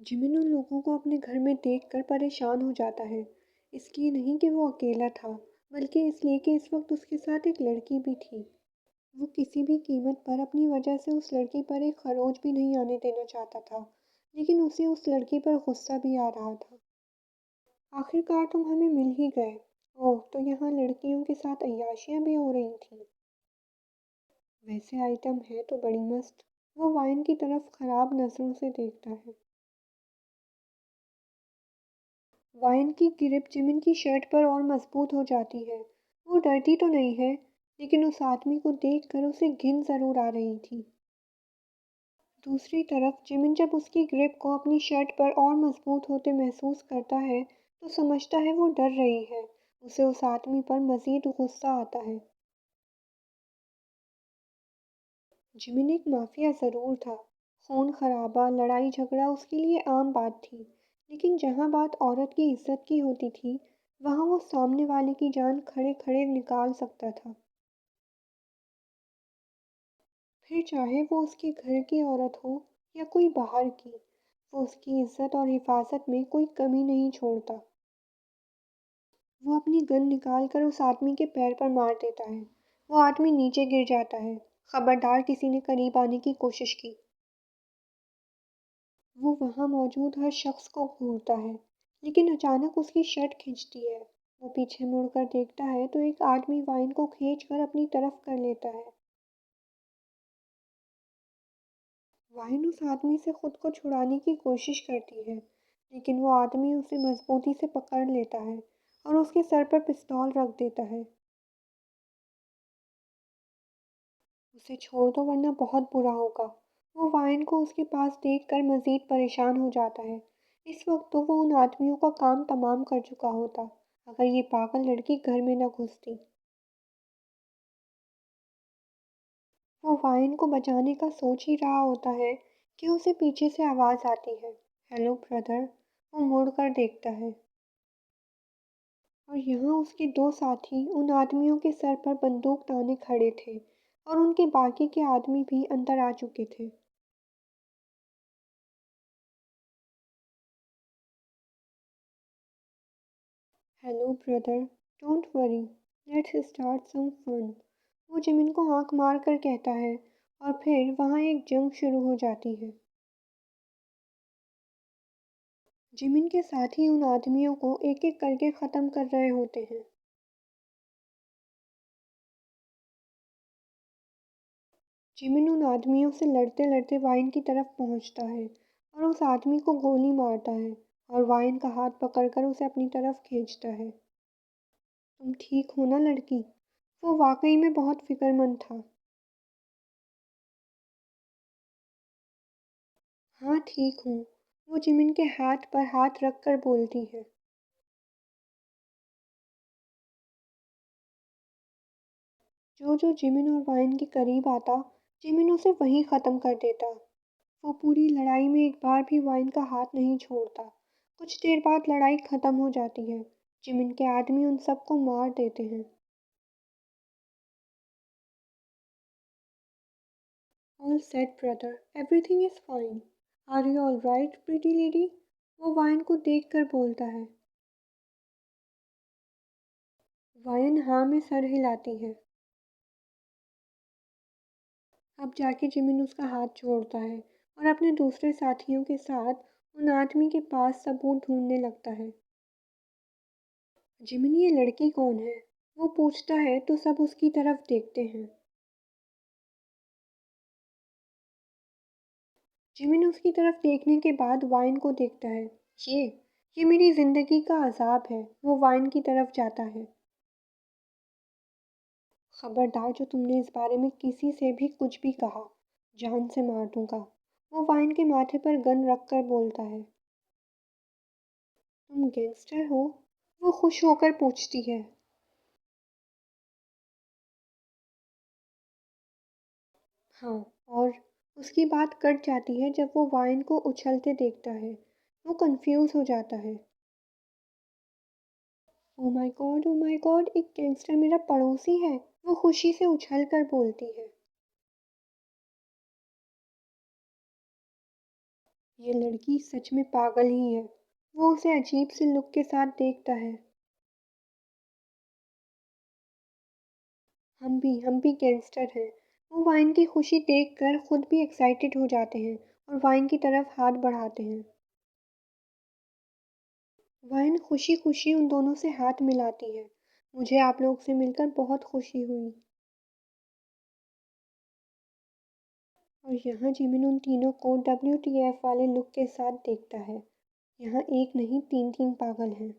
Jimin उन लोगों को अपने घर में देखकर परेशान हो जाता है। इसलिए नहीं कि वो अकेला था, बल्कि इसलिए कि इस वक्त उसके साथ एक लड़की भी थी। वो किसी भी कीमत पर अपनी वजह से उस लड़की पर एक खरोच भी नहीं आने देना चाहता था, लेकिन उसे उस लड़की पर गुस्सा भी आ रहा था। आखिरकार तुम हमें मिल ही गए। ओह, तो यहाँ लड़कियों के साथ अय्याशियां भी हो रही थीं। वैसे आइटम है तो बड़ी मस्त। वो वाइन की तरफ खराब नजरों से देखता है। वाइन की ग्रिप जिमिन की शर्ट पर और मजबूत हो जाती है। वो डरती तो नहीं है, लेकिन उस आदमी को देखकर उसे घिन जरूर आ रही थी। दूसरी तरफ जिमिन जब उसकी ग्रिप को अपनी शर्ट पर और मजबूत होते महसूस करता है, तो समझता है वो डर रही है। उसे उस आदमी पर मजीद गुस्सा आता है। जिमिन एक माफिया जरूर था। खून खराबा, लड़ाई झगड़ा उसके लिए आम बात थी। लेकिन जहाँ बात औरत की इज्जत की होती थी, वहाँ वो सामने वाले की जान खड़े खड़े निकाल सकता था। फिर चाहे वो उसके घर की औरत हो या कोई बाहर की, वो उसकी इज्जत और हिफाजत में कोई कमी नहीं छोड़ता। वो अपनी गन निकाल कर उस आदमी के पैर पर मार देता है। वो आदमी नीचे गिर जाता है। खबरदार किसी ने करीब आने की कोशिश की। वो वहां मौजूद हर शख्स को घूरता है, लेकिन अचानक उसकी शर्ट खिंचती है। वो पीछे मुड़कर देखता है तो एक आदमी वाइन को खींच कर अपनी तरफ कर लेता है। वाइन उस आदमी से खुद को छुड़ाने की कोशिश करती है, लेकिन वो आदमी उसे मजबूती से पकड़ लेता है और उसके सर पर पिस्तौल रख देता है। उसे छोड़ दो वरना बहुत बुरा होगा। वो वाइन को उसके पास देखकर मजीद परेशान हो जाता है। इस वक्त तो वो उन आदमियों का काम तमाम कर चुका होता, अगर ये पागल लड़की घर में न घुसती। वो वाइन को बचाने का सोच ही रहा होता है कि उसे पीछे से आवाज़ आती है, हेलो ब्रदर। वो मुड़ कर देखता है और यहाँ उसके दो साथी उन आदमियों के सर पर बंदूक ताने खड़े थे और उनके बाकी के आदमी भी अंदर आ चुके थे। Hello brother, don't worry, let's start some fun. वो जिमिन को आंख मार कर कहता है और फिर वहाँ एक जंग शुरू हो जाती है। जिमिन के साथी उन आदमियों को एक एक करके ख़त्म कर रहे होते हैं। जिमिन उन आदमियों से लड़ते लड़ते वाइन की तरफ पहुंचता है और उस आदमी को गोली मारता है और वाइन का हाथ पकड़कर उसे अपनी तरफ खींचता है। तुम ठीक हो ना लड़की? वो वाकई में बहुत फिक्रमंद था। हाँ ठीक हूँ, वो जिमिन के हाथ पर हाथ रख कर बोलती है। जो जो जिमिन और वाइन के करीब आता, जिमिन उसे वहीं ख़त्म कर देता। वो पूरी लड़ाई में एक बार भी वाइन का हाथ नहीं छोड़ता। कुछ देर बाद लड़ाई ख़त्म हो जाती है। जिमिन के आदमी उन सबको मार देते हैं। All set brother, everything is fine. Are you all right pretty lady? वो वाइन को देख कर बोलता है। वाइन हाँ में सर हिलाती है। अब जाके जिमिन उसका हाथ छोड़ता है और अपने दूसरे साथियों के साथ उन आदमी के पास सबूत ढूंढने लगता है। जिमिन, ये लड़की कौन है? वो पूछता है तो सब उसकी तरफ देखते हैं। जिमिन उसकी तरफ देखने के बाद वाइन को देखता है। ये ये मेरी जिंदगी का अजाब है। वो वाइन की तरफ जाता है। खबरदार, जो तुमने इस बारे में किसी से भी कुछ भी कहा, जान से मार दूंगा। वो वाइन के माथे पर गन रख कर बोलता है। तुम गैंगस्टर हो? वो खुश होकर पूछती है। हाँ, और उसकी बात कट जाती है जब वो वाइन को उछलते देखता है। वो कंफ्यूज हो जाता है। ओ माय गॉड, एक गैंगस्टर मेरा पड़ोसी है। वो खुशी से उछल कर बोलती है। ये लड़की सच में पागल ही है। वो उसे अजीब से लुक के साथ देखता है। हम भी गैंगस्टर हैं। वो वाइन की खुशी देखकर खुद भी एक्साइटेड हो जाते हैं और वाइन की तरफ हाथ बढ़ाते हैं। वाइन खुशी खुशी उन दोनों से हाथ मिलाती है। मुझे आप लोग से मिलकर बहुत खुशी हुई। और यहाँ जिमिन उन तीनों को WTF वाले लुक के साथ देखता है। यहाँ एक नहीं तीन तीन पागल हैं।